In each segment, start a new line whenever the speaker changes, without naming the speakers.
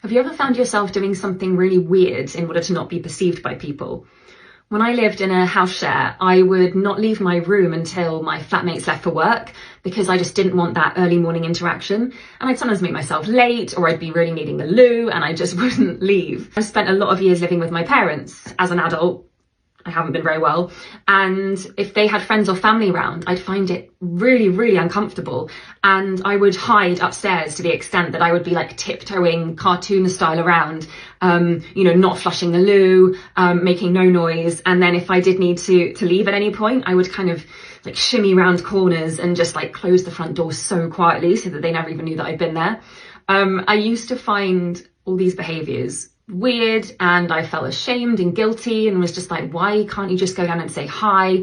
Have you ever found yourself doing something really weird in order to not be perceived by people? When I lived in a house share, I would not leave my room until my flatmates left for work because I just didn't want that early morning interaction. And I'd sometimes make myself late, or I'd be really needing the loo and I just wouldn't leave. I spent a lot of years living with my parents. As an adult, I haven't been very well. And if they had friends or family around, I'd find it really, really uncomfortable. And I would hide upstairs to the extent that I would be like tiptoeing cartoon style around, not flushing the loo, making no noise. And then if I did need to leave at any point, I would kind of like shimmy round corners and just like close the front door so quietly so that they never even knew that I'd been there. I used to find all these behaviours weird, and I felt ashamed and guilty and was just like, why can't you just go down and say hi?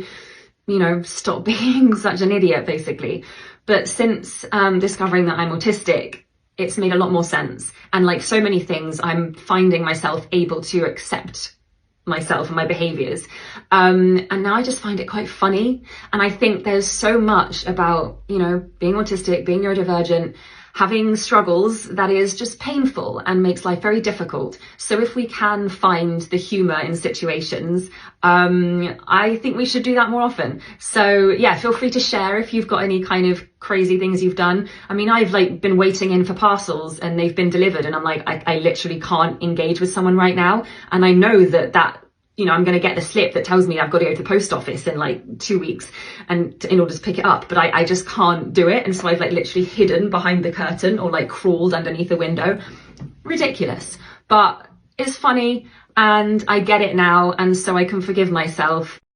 Stop being such an idiot, basically. But since discovering that I'm autistic, it's made a lot more sense. And like so many things, I'm finding myself able to accept myself and my behaviors. And now I just find it quite funny. And I think there's so much about, being autistic, being neurodivergent, having struggles that is just painful and makes life very difficult. So if we can find the humour in situations, I think we should do that more often. So yeah, feel free to share if you've got any kind of crazy things you've done. I mean, I've like been waiting in for parcels and they've been delivered and I'm like, I literally can't engage with someone right now. And I know that I'm going to get the slip that tells me I've got to go to the post office in like 2 weeks and in order to pick it up, but I just can't do it. And so I've like literally hidden behind the curtain or like crawled underneath the window. Ridiculous, but it's funny and I get it now. And so I can forgive myself.